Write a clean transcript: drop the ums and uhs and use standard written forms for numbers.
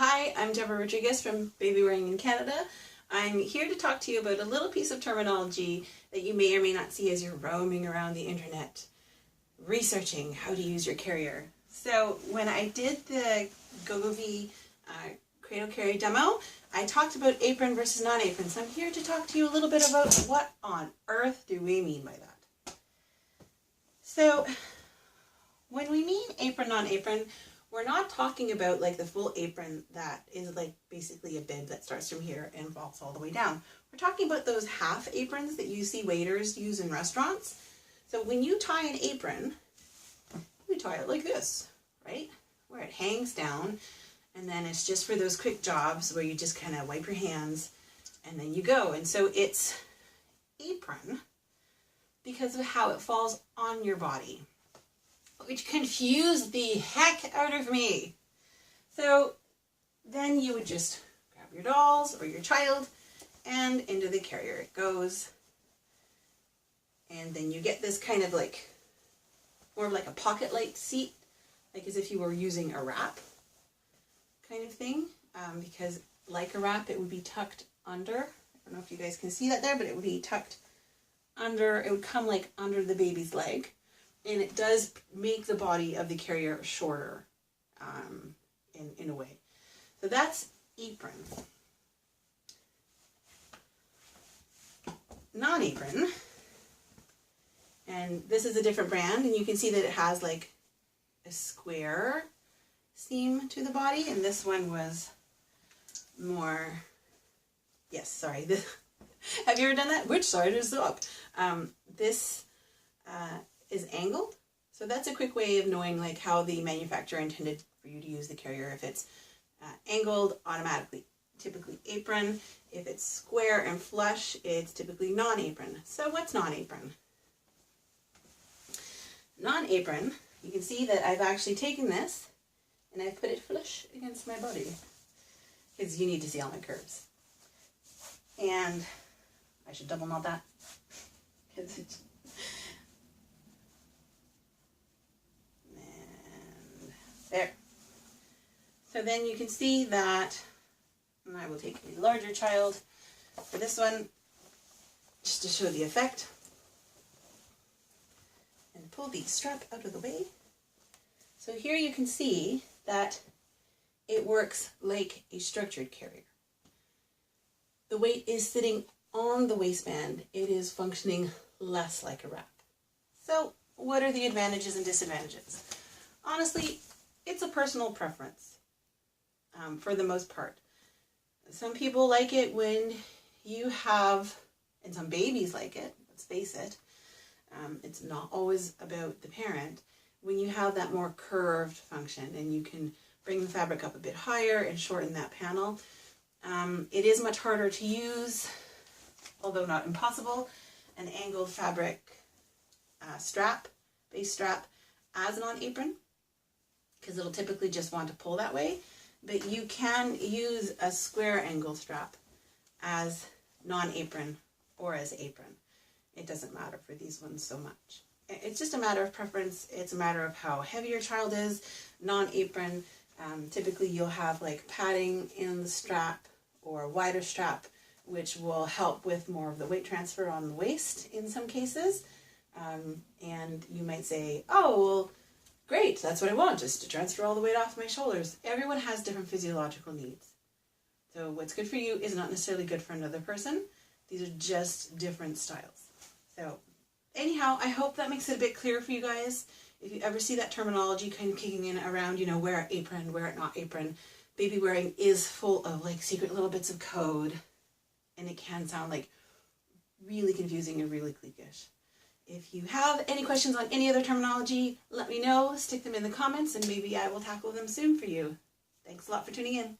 Hi, I'm Deborah Rodriguez from Baby Wearing in Canada. I'm here to talk to you about a little piece of terminology that you may or may not see as you're roaming around the internet researching how to use your carrier. So when I did the GoGovie cradle carry demo, I talked about apron versus non-apron. So I'm here to talk to you a little bit about what on earth do we mean by that. So when we mean apron, non-apron, we're not talking about like the full apron that is like basically a bib that starts from here and falls all the way down. We're talking about those half aprons that you see waiters use in restaurants. So when you tie an apron, you tie it like this, right? Where it hangs down, and then it's just for those quick jobs where you just kind of wipe your hands and then you go. And so it's apron because of how it falls on your body, which confused the heck out of me. So then you would just grab your dolls or your child and into the carrier it goes. And then you get this kind of like, more of like a pocket-like seat, like as if you were using a wrap kind of thing. Because like a wrap, it would be tucked under. I don't know if you guys can see that there, but it would be tucked under. It would come like under the baby's leg. And it does make the body of the carrier shorter in a way. So that's apron. Non-apron. And this is a different brand, and you can see that it has like a square seam to the body, and this one was more, yes, sorry. Have you ever done that? Which side is up? This is angled. So that's a quick way of knowing like how the manufacturer intended for you to use the carrier. If it's angled, automatically, typically apron. If it's square and flush, it's typically non-apron. So what's non-apron? Non-apron, you can see that I've actually taken this and I've put it flush against my body because you need to see all my curves. And I should double knot that. And there. So then you can see that, and I will take a larger child for this one just to show the effect. And pull the strap out of the way. So here you can see that it works like a structured carrier. The weight is sitting on the waistband. It is functioning less like a wrap. So what are the advantages and disadvantages? Honestly, it's a personal preference for the most part. Some people like it when you have, and some babies like it, let's face it, it's not always about the parent. When you have that more curved function and you can bring the fabric up a bit higher and shorten that panel, it is much harder to use, although not impossible, an angled fabric base strap as an on-apron, because it'll typically just want to pull that way. But you can use a square angle strap as non-apron or as apron. It doesn't matter for these ones so much. It's just a matter of preference. It's a matter of how heavy your child is. Non-apron, typically you'll have like padding in the strap or a wider strap, which will help with more of the weight transfer on the waist in some cases. And you might say, oh, well, great, that's what I want, just to transfer all the weight off my shoulders. Everyone has different physiological needs. So what's good for you is not necessarily good for another person. These are just different styles. So anyhow, I hope that makes it a bit clearer for you guys. If you ever see that terminology kind of kicking in around, you know, wear apron, wear it not apron, baby wearing is full of like secret little bits of code, and it can sound like really confusing and really cliquish. If you have any questions on any other terminology, let me know, stick them in the comments, and maybe I will tackle them soon for you. Thanks a lot for tuning in.